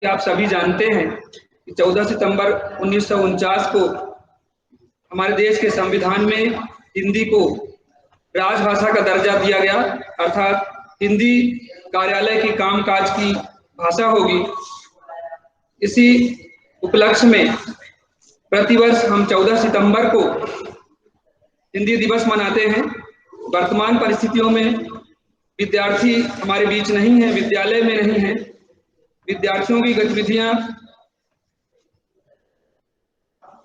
आप सभी जानते हैं कि 14 सितंबर 1949 को हमारे देश के संविधान में हिंदी को राजभाषा का दर्जा दिया गया, अर्थात हिंदी कार्यालय की कामकाज की भाषा होगी। इसी उपलक्ष्य में प्रतिवर्ष हम 14 सितंबर को हिंदी दिवस मनाते हैं। वर्तमान परिस्थितियों में विद्यार्थी हमारे बीच नहीं है, विद्यालय में नहीं है। विद्यार्थियों की गतिविधियां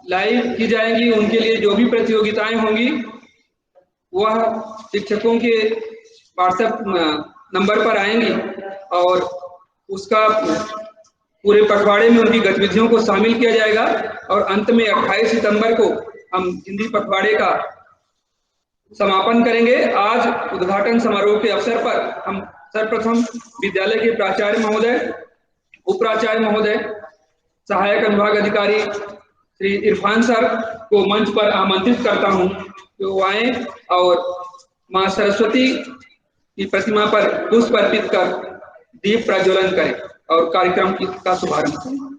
लाइव की जाएंगी। उनके लिए जो भी प्रतियोगिताएं होंगी वह शिक्षकों के व्हाट्सएप नंबर पर आएंगी और उसका पूरे पखवाड़े में उनकी गतिविधियों को शामिल किया जाएगा और अंत में 28 सितंबर को हम हिंदी पखवाड़े का समापन करेंगे। आज उद्घाटन समारोह के अवसर पर हम सर्वप्रथम विद्यालय के प्राचार्य महोदय, उपप्राचार्य महोदय, सहायक अनुभाग अधिकारी श्री इरफान सर को मंच पर आमंत्रित करता हूं कि वो आए और मां सरस्वती की प्रतिमा पर पुष्प अर्पित कर दीप प्रज्वलन करें और कार्यक्रम का शुभारंभ करें।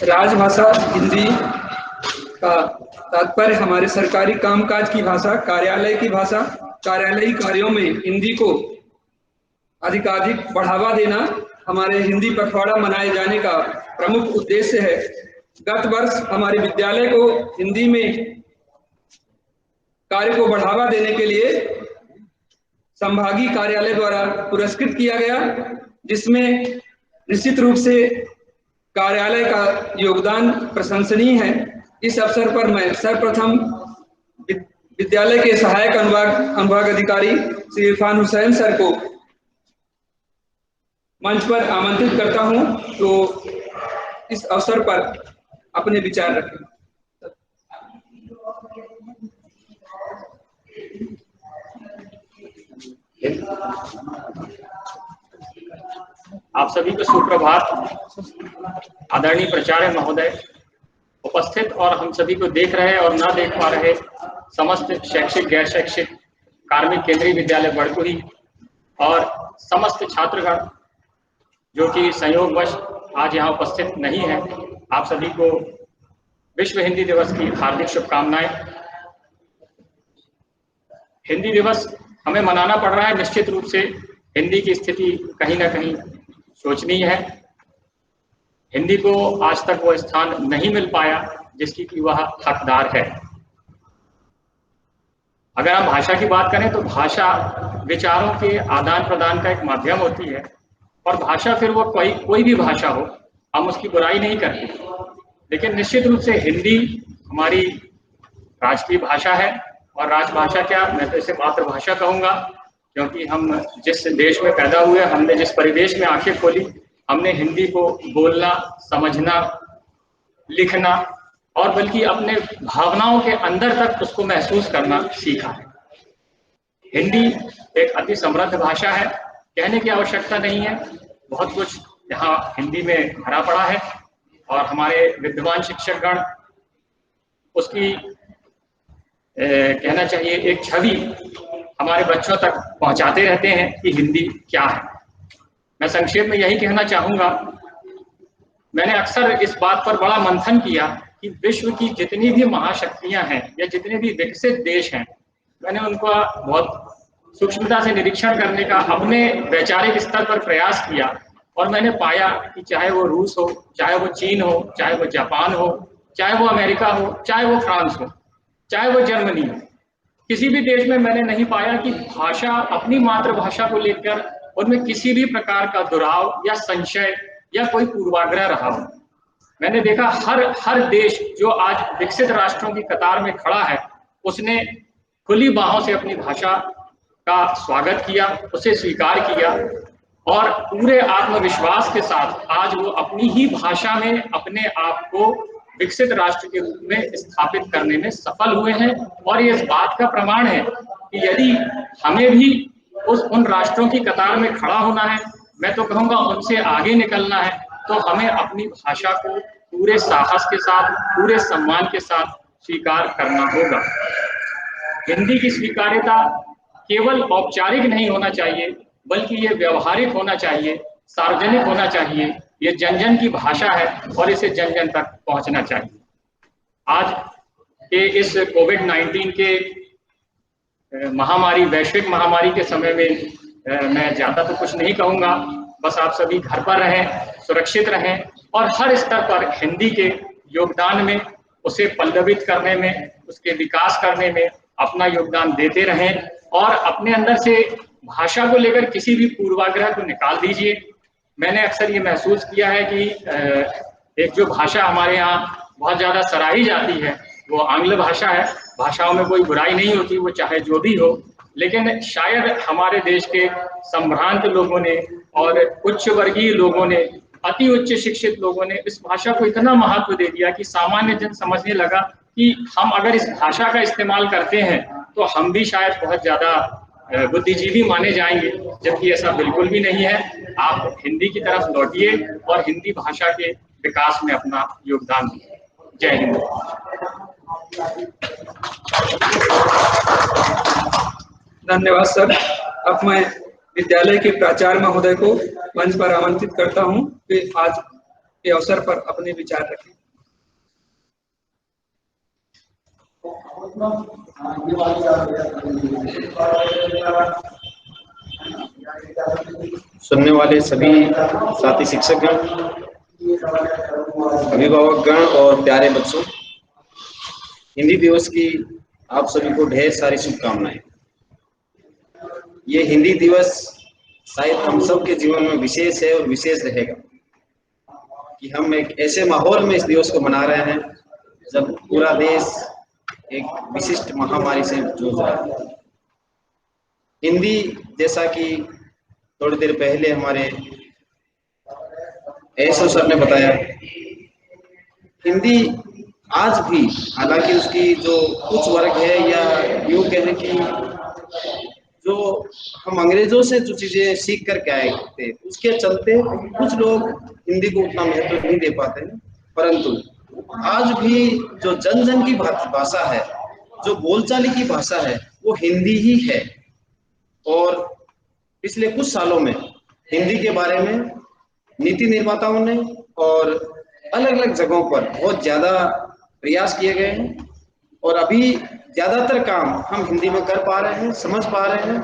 राजभाषा हिंदी का तात्पर्य हमारे सरकारी कामकाज की भाषा, कार्यालय की भाषा, कार्यालयी कार्यों में हिंदी को अधिकाधिक बढ़ावा देना हमारे हिंदी पखवाड़ा मनाए जाने का प्रमुख उद्देश्य है। गत वर्ष हमारे विद्यालय को हिंदी में कार्य को बढ़ावा देने के लिए संभागीय कार्यालय द्वारा पुरस्कृत किया गया, जिसमें निश्चित रूप से कार्यालय का योगदान प्रशंसनीय है। इस अवसर पर मैं सर्वप्रथम विद्यालय के सहायक अनुभाग अधिकारी श्री इरफान हुसैन सर को मंच पर आमंत्रित करता हूं तो इस अवसर पर अपने विचार रखें। आप सभी को सुप्रभात। आदरणीय प्राचार्य महोदय, उपस्थित और हम सभी को देख रहे और ना देख पा रहे समस्त शैक्षिक गैर शैक्षिक कार्मिक केंद्रीय विद्यालय बड़कुही और समस्त छात्रगण जो कि संयोगवश आज यहाँ उपस्थित नहीं है, आप सभी को विश्व हिंदी दिवस की हार्दिक शुभकामनाएं। हिंदी दिवस हमें मनाना पड़ रहा है, निश्चित रूप से हिंदी की स्थिति कहीं ना कहीं शोचनीय है। हिंदी को आज तक वो स्थान नहीं मिल पाया जिसकी कि वह हकदार है। अगर हम भाषा की बात करें तो भाषा विचारों के आदान प्रदान का एक माध्यम होती है और भाषा फिर वो कोई भी भाषा हो, हम उसकी बुराई नहीं करते, लेकिन निश्चित रूप से हिंदी हमारी राष्ट्रीय भाषा है। और राजभाषा क्या, मैं तो इसे मातृभाषा कहूँगा, क्योंकि हम जिस देश में पैदा हुए, हमने जिस परिवेश में आंखें खोली, हमने हिंदी को बोलना, समझना, लिखना और बल्कि अपने भावनाओं के अंदर तक उसको महसूस करना सीखा है। हिंदी एक अति समृद्ध भाषा है, कहने की आवश्यकता नहीं है, बहुत कुछ यहाँ हिंदी में भरा पड़ा है और हमारे विद्वान शिक्षकगण उसकी कहना चाहिए एक छवि हमारे बच्चों तक पहुंचाते रहते हैं कि हिंदी क्या है। मैं संक्षेप में यही कहना चाहूँगा, मैंने अक्सर इस बात पर बड़ा मंथन किया कि विश्व की जितनी भी महाशक्तियाँ हैं या जितने भी विकसित देश हैं, मैंने उनका बहुत सूक्ष्मता से निरीक्षण करने का अपने वैचारिक स्तर पर प्रयास किया और मैंने पाया कि चाहे वो रूस हो, चाहे वो चीन हो, चाहे वो जापान हो, चाहे वो अमेरिका हो, चाहे वो फ्रांस हो, चाहे वो जर्मनी हो, किसी भी देश में मैंने नहीं पाया कि भाषा, अपनी मातृभाषा को लेकर उनमें किसी भी प्रकार का दुराव या संशय या कोई पूर्वाग्रह रहा हो। मैंने देखा हर देश जो आज विकसित राष्ट्रों की कतार में खड़ा है, उसने खुली बाहों से अपनी भाषा का स्वागत किया, उसे स्वीकार किया और पूरे आत्मविश्वास के साथ आज वो अपनी ही भाषा में अपने आप को विकसित राष्ट्र के रूप में स्थापित करने में सफल हुए हैं। और ये इस बात का प्रमाण है कि यदि हमें भी उन राष्ट्रों की कतार में खड़ा होना है, मैं तो कहूँगा उनसे आगे निकलना है, तो हमें अपनी भाषा को पूरे साहस के साथ, पूरे सम्मान के साथ स्वीकार करना होगा। हिंदी की स्वीकार्यता केवल औपचारिक नहीं होना चाहिए, बल्कि ये व्यवहारिक होना चाहिए, सार्वजनिक होना चाहिए। ये जन जन की भाषा है और इसे जन जन तक पहुंचना चाहिए। आज के इस कोविड-19 के महामारी, वैश्विक महामारी के समय में मैं ज्यादा तो कुछ नहीं कहूँगा, बस आप सभी घर पर रहें, सुरक्षित रहें और हर स्तर पर हिंदी के योगदान में, उसे पल्लवित करने में, उसके विकास करने में अपना योगदान देते रहें और अपने अंदर से भाषा को लेकर किसी भी पूर्वाग्रह को निकाल दीजिए। मैंने अक्सर ये महसूस किया है कि एक जो भाषा हमारे यहाँ बहुत ज़्यादा सराही जाती है वो आंग्ल भाषा है। भाषाओं में कोई बुराई नहीं होती, वो चाहे जो भी हो, लेकिन शायद हमारे देश के संभ्रांत लोगों ने और उच्च वर्गीय लोगों ने, अति उच्च शिक्षित लोगों ने इस भाषा को इतना महत्व दे दिया कि सामान्य जन समझने लगा कि हम अगर इस भाषा का इस्तेमाल करते हैं तो हम भी शायद बहुत ज़्यादा बुद्धिजीवी माने जाएंगे, जबकि ऐसा बिल्कुल भी नहीं है। आप हिंदी की तरफ लौटिए और हिंदी भाषा के विकास में अपना योगदान दीजिए। जय हिंद। धन्यवाद सर। अब मैं विद्यालय के प्राचार्य महोदय को मंच पर आमंत्रित करता हूं कि आज के अवसर पर अपने विचार रखें। सुनने वाले सभी साथी शिक्षकगण, अभिभावकगण और प्यारे बच्चों, हिंदी दिवस की आप सभी को ढेर सारी शुभकामनाएं। ये हिंदी दिवस शायद हम सब के जीवन में विशेष है और विशेष रहेगा कि हम एक ऐसे माहौल में इस दिवस को मना रहे हैं जब पूरा देश एक विशिष्ट महामारी से जूझ रहा है। हिंदी, जैसा कि थोड़ी देर पहले हमारे एसओ सर ने बताया, हिंदी आज भी, हालांकि उसकी जो कुछ वर्ग है या यूं कहें कि जो हम अंग्रेजों से जो चीजें सीख करके आए थे, उसके चलते कुछ लोग हिंदी को उतना महत्व नहीं दे पाते हैं। परंतु आज भी जो जन जन की भाषा है, जो बोलचाली की भाषा है, वो हिंदी ही है। और पिछले कुछ सालों में हिंदी के बारे में नीति निर्माताओं ने और अलग अलग जगहों पर बहुत ज्यादा प्रयास किए गए हैं, और अभी ज्यादातर काम हम हिंदी में कर पा रहे हैं, समझ पा रहे हैं,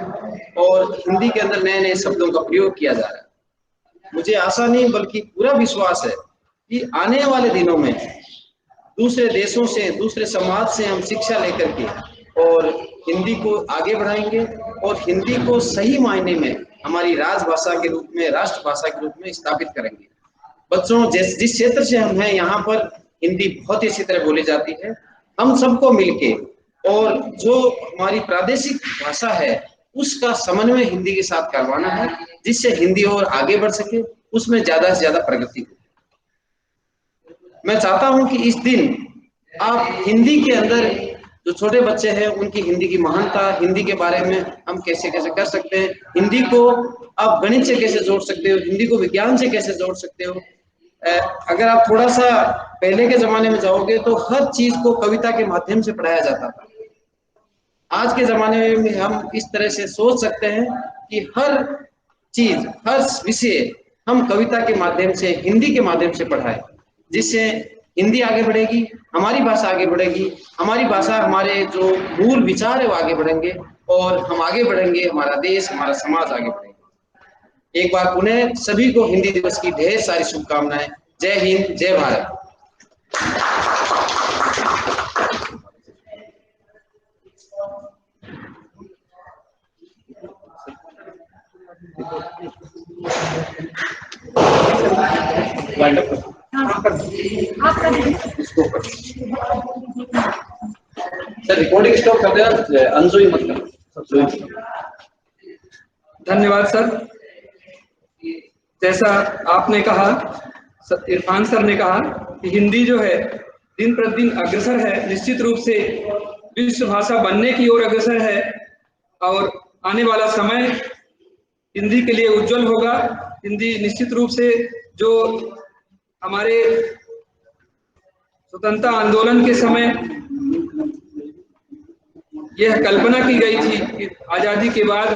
और हिंदी के अंदर नए नए शब्दों का प्रयोग किया जा रहा है। मुझे आशा नहीं बल्कि पूरा विश्वास है कि आने वाले दिनों में दूसरे देशों से, दूसरे समाज से हम शिक्षा लेकर के और हिंदी को आगे बढ़ाएंगे, और हिंदी को सही मायने में हमारी राजभाषा के रूप में, राष्ट्रभाषा के रूप में स्थापित करेंगे। बच्चों, जिस क्षेत्र से हम हैं, यहाँ पर हिंदी बहुत ही अच्छी तरह बोली जाती है। हम सबको मिलके और जो हमारी प्रादेशिक भाषा है उसका समन्वय हिंदी के साथ करवाना है, जिससे हिंदी और आगे बढ़ सके, उसमें ज्यादा से ज्यादा प्रगति हो। मैं चाहता हूं कि इस दिन आप हिंदी के अंदर जो छोटे बच्चे हैं उनकी हिंदी की महानता, हिंदी के बारे में हम कैसे कैसे कर सकते हैं, हिंदी को आप गणित से कैसे जोड़ सकते हो, हिंदी को विज्ञान से कैसे जोड़ सकते हो। अगर आप थोड़ा सा पहले के जमाने में जाओगे तो हर चीज को कविता के माध्यम से पढ़ाया जाता था। आज के जमाने में हम इस तरह से सोच सकते हैं कि हर चीज, हर विषय हम कविता के माध्यम से, हिंदी के माध्यम से पढ़ाएं, जिससे हिंदी आगे बढ़ेगी, हमारी भाषा आगे बढ़ेगी, हमारी भाषा, हमारे जो मूल विचार है वो आगे बढ़ेंगे, और हम आगे बढ़ेंगे, हमारा देश, हमारा समाज आगे बढ़ेगा। एक बार पुनः सभी को हिंदी दिवस की ढेर सारी शुभकामनाएं। जय हिंद, जय भारत। सर रिकॉर्डिंग स्टॉप कर देना, अनजोई मत करना। धन्यवाद सर। जैसा आपने कहा, इरफान सर ने कहा कि हिंदी जो है दिन प्रतिदिन अग्रसर है, निश्चित रूप से विश्व भाषा बनने की ओर अग्रसर है, और आने वाला समय हिंदी के लिए उज्जवल होगा। हिंदी निश्चित रूप से, जो हमारे स्वतंत्रता आंदोलन के समय यह कल्पना की गई थी कि आजादी के बाद